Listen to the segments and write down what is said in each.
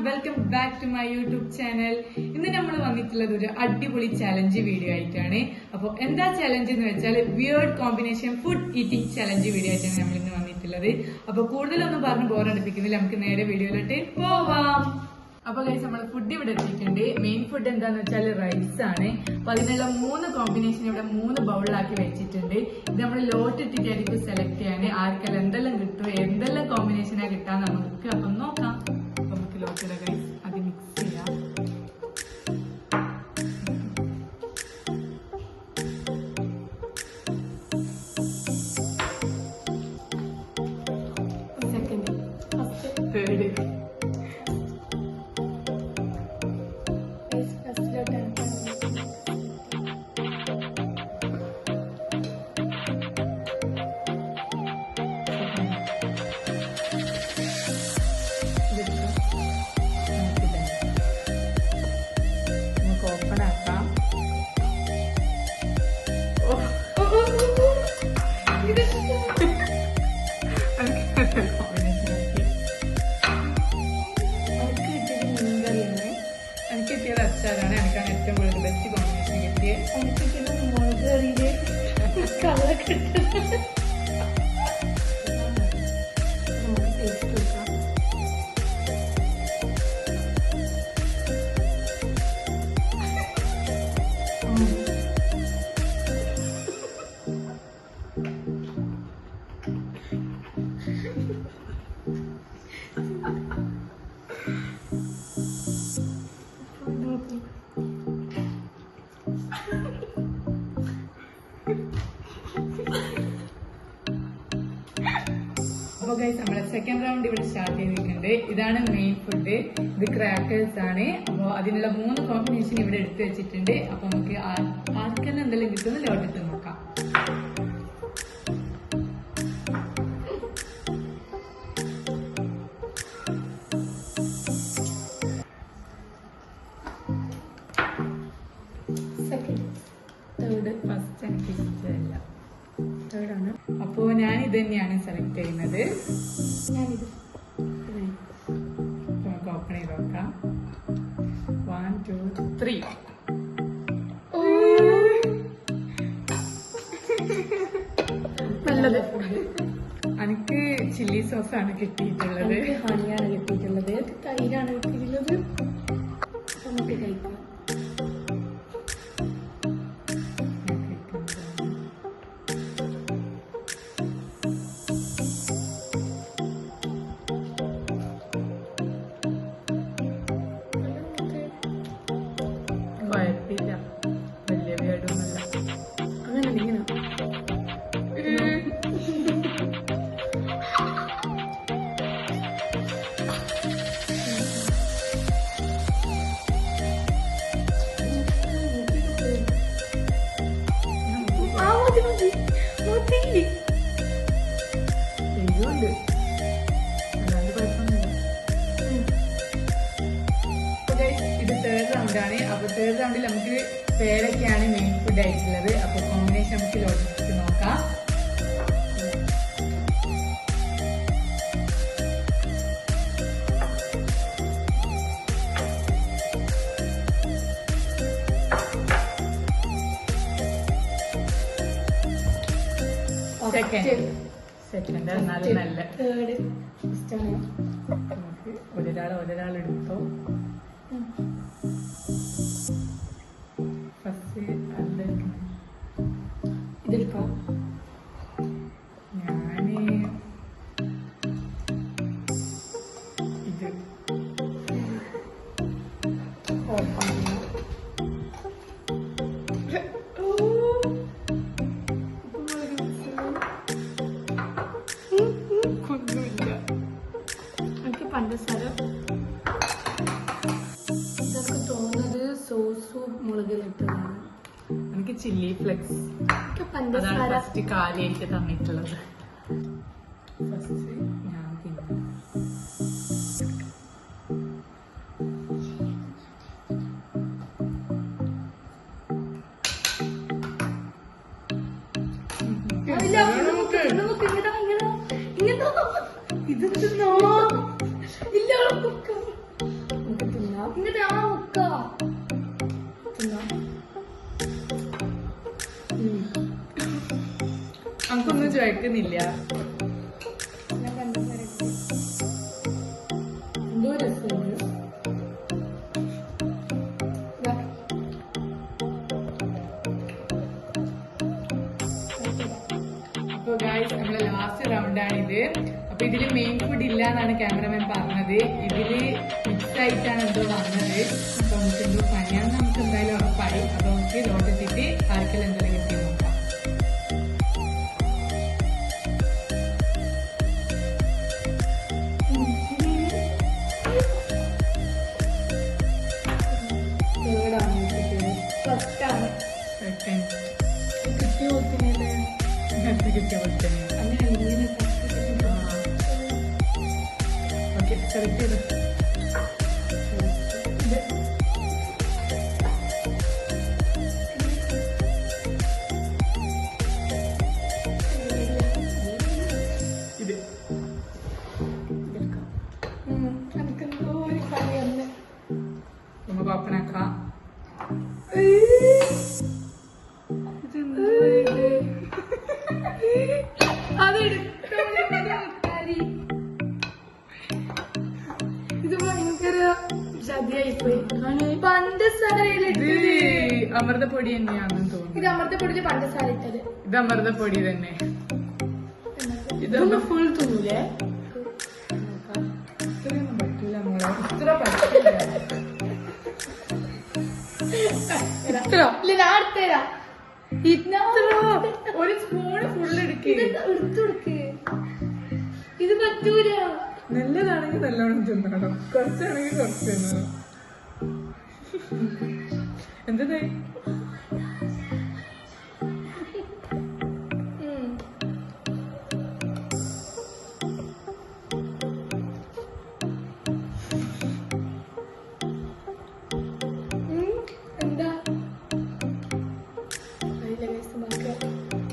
Welcome back to my YouTube channel. ഇന്ന് നമ്മൾ വന്നിട്ടുള്ളത് ഒരു അടിപൊളി ചലഞ്ച് വീഡിയോ ആയിട്ടാണ്. അപ്പോൾ എന്താ ചലഞ്ച് എന്ന് വെച്ചാൽ weird combination food eating challenge video ആയിട്ടാണ് നമ്മൾ ഇന്ന് വന്നിട്ടുള്ളത്. അപ്പോൾ കൂടുതലൊന്നും പറഞ്ഞ് ബോറടിപ്പിക്കുന്നില്ല, നമുക്ക് നേരെ വീഡിയോയിലോട്ട് പോവാം. അപ്പൊ ഗൈസ് നമ്മൾ ഫുഡ് ഇവിടെ എത്തിയിട്ടുണ്ട്. മെയിൻ ഫുഡ് എന്താന്ന് വെച്ചാൽ റൈസ് ആണ്. അപ്പൊ അതിനുള്ള 3 കോമ്പിനേഷൻ ഇവിടെ 3 ബൗളിലാക്കി വെച്ചിട്ടുണ്ട്. ഇത് നമ്മൾ ലോട്ട് ഇട്ടിട്ടായിരിക്കും സെലക്ട് ചെയ്യാന്. ആർക്കെല്ലാം എന്തെല്ലാം കിട്ടും, എന്തെല്ലാം കോമ്പിനേഷനാ കിട്ടാൻ നമുക്ക് അപ്പം നോക്കാം. അപ്പൊ നമുക്ക് ലോട്ടില ഗൈസ് അത് മിക്സ് ചെയ്യാം. തേർഡ് ഓപ്പൺ ആക്കാം. എനിക്ക് കിട്ടിയത് അച്ചാറാണ്. എനിക്കാണ് ഏറ്റവും കൂടുതൽ ബെസ്റ്റ് കോമ്പിനേഷൻ കിട്ടിയത്. എനിക്ക് കിട്ടിയത് മുളക് കറിയില് കളർ കിട്ടുന്നത്. അപ്പൊ ഗൈസ് നമ്മളെ സെക്കൻഡ് റൗണ്ട് ഇവിടെ സ്റ്റാർട്ട് ചെയ്തിട്ടുണ്ട്. ഇതാണ് മെയിൻ ഫുഡ്. ഇത് ക്രാക്കേഴ്സ് ആണ്. അപ്പോൾ അതിനുള്ള 3 കോമ്പിനേഷൻ ഇവിടെ എടുത്തു വെച്ചിട്ടുണ്ട്. അപ്പൊ നമുക്ക് ആർക്കെല്ലാം എന്തെല്ലാം കിട്ടുമെന്ന് ലോട്ടിട്ട് നോക്കാം. ഫസ്റ്റ് എനിക്ക് ഇഷ്ടമല്ല, തേർഡാണ്. അപ്പോ ഞാൻ ഇത് തന്നെയാണ് സെലക്ട് ചെയ്യുന്നത്. നമുക്ക് ഓപ്പൺ ചെയ്ത് നോക്കാം. 1 2 3. നല്ലത്. എനിക്ക് ചില്ലി സോസ് ആണ് കിട്ടിയിട്ടുള്ളത്. ഹണിയാണ് കിട്ടിയിട്ടുള്ളത്. തൈരാണ് കിട്ടിയിട്ടുള്ളത്. നമുക്ക് കഴിക്കാം. കുഴപ്പമില്ല, വലിയ വേടൊന്നുമില്ല. അങ്ങനെ ഇങ്ങനെ എരിവുണ്ട്, അല്ലാണ്ട് കുഴപ്പമൊന്നുമില്ല. ഇത് തേർഡ് റൗണ്ടാണ്. അപ്പൊ തേർഡ് റൗണ്ടിൽ നമുക്ക് പേരൊക്കെയാണ് മെയിൻ ഫുഡ് ആയിട്ടുള്ളത്. അപ്പൊ കോമ്പിനേഷൻ നമുക്ക് ലോട്ടിട്ട് നോക്കാം. സെക്കൻഡ് എന്നാലും നല്ല. നമുക്ക് ഒരാളെടുത്തോ. ഫസ്റ്റ് ഇതെടുക്കാം. ഞാന് ഇത് ഒന്നുമില്ല. എനിക്ക് പഞ്ചസാര ഇതൊക്കെ തോന്നുന്നത് സോസും മുളകിലിട്ടതാണ്. എനിക്ക് ചില്ലി ഫ്ലെക്സ് അതാണ് ഫസ്റ്റ് കാലിയായിട്ട് തന്നിട്ടുള്ളത്. ഫസ്റ്റ് ഞാൻ തിന്നു. ഇതെന്താ ഇല്ല ഇങ്ങോട്ട് ആ മുക്ക നമുക്കൊന്നും ചോദിക്കുന്നില്ല. എന്തോ രസമുണ്ട്. അപ്പൊ ഗായ്സ് നമ്മളെ ലാസ്റ്റ് റൗണ്ടാണിത്. അപ്പൊ ഇതില് മെയിൻ ഫുഡ് ഇല്ല എന്നാണ് ക്യാമറമാൻ പറഞ്ഞത്. ഇതില് മിക്സ് ആയിട്ടാണ് എന്തോ വന്നത്. അപ്പൊ നമുക്ക് എന്തോ പണിയാന്ന് നമുക്ക് എന്തായാലും ഉറപ്പായി. അപ്പൊ നമുക്ക് ലോട്ടെത്തിയിട്ട് ആർക്കെല്ലാം എന്തെങ്കിലും കിട്ടി നോക്കാം. കിട്ടിയ പോലെ തന്നെ ഓക്കെ സെലക്ട് ചെയ്ത് ഇത് നമുക്ക് ഓപ്പൺ ആക്കാം. ഇത് ഭയങ്കര ചതിയായിപ്പോയി. പഞ്ചസാരയിലിട്ട് അമൃതപ്പൊടി തന്നെയാണെന്ന് തോന്നുന്നു. ഇത് അമൃതപ്പൊടിയില് പഞ്ചസാര ഇട്ടത്. ഇത് അമൃതപ്പൊടി തന്നെ. ഇതൊന്ന് ഫുൾ തൂലേ ഇത്രയൊന്നും പറ്റില്ല മോളെ. ഇത്ര പറ്റില്ല. ഇത്ര ഇല്ല ഞാൻ അടുത്തരാ. ഒരു സ്പൂണ് ഫുള്ള് എടുക്ക്. എടുത്തുകൊടുക്ക്. ഇത് പറ്റൂല. നല്ലതാണെങ്കിൽ നല്ലോണം തിന്നണം, കുറച്ചാണെങ്കിൽ കുറച്ച് തിന്നണം. എന്തേ എന്താ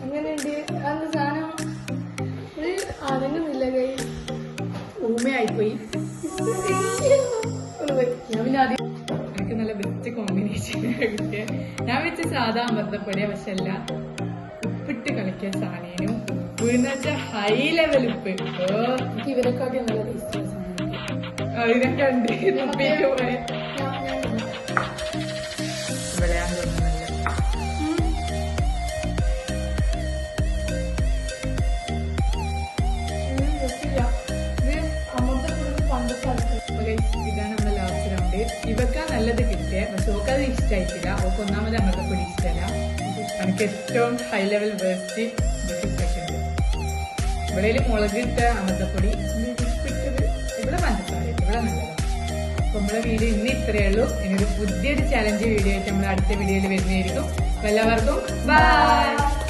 അങ്ങനെയുണ്ട് അന്ന് സാധനം അടങ്ങുന്നില്ല കൈ ഊമയായിപ്പോയി. ഞാൻ പിന്നെ ആദ്യം എനിക്ക് നല്ല ബെസ്റ്റ് കോമ്പിനേഷൻ കിട്ടിയ. ഞാൻ വെച്ച സാധാ അമൃതപ്പൊടിയാ, പക്ഷെ അല്ല ഉപ്പിട്ട് കളിക്കിയ സാധനം. ഉപ്പിന്ന് വെച്ചാൽ ഹൈ ലെവൽ ഉപ്പ്. എനിക്ക് ഇവരെക്കാട്ടി നല്ല ടേസ്റ്റ് അതിനൊക്കെ ഉണ്ട്. ഉപ്പിട്ട് പോലെ വിളയാൻ തോന്നുന്നല്ല. ഇതാണ് നമ്മുടെ ലാസ്റ്റ് റൗണ്ട്. ഇവക്കാ നല്ലത് കിട്ടിയ, പക്ഷെ ഓക്കത് ഇഷ്ടമായിട്ടില്ല. ഓക്ക് ഒന്നാമത് അമൃതപ്പൊടി ഇഷ്ടമല്ല. എനിക്ക് ഏറ്റവും ഹൈ ലെവൽ വേസ്റ്റ് ഇതൊക്കെ സെക്കൻഡ്. ഇവിടെ മുളക് ഇട്ട അമൃതപ്പൊടി, ഇവിടെ പഞ്ചസാര, ഇവിടെ നല്ലതാണ്. അപ്പൊ നമ്മളെ വീഡിയോ ഇന്ന് ഇത്രയേ ഉള്ളൂ. ഇനി ഒരു പുതിയൊരു ചാലഞ്ച് വീഡിയോ ആയിട്ട് നമ്മൾ അടുത്ത വീഡിയോയിൽ വരുന്നതായിരിക്കും. എല്ലാവർക്കും ബൈ.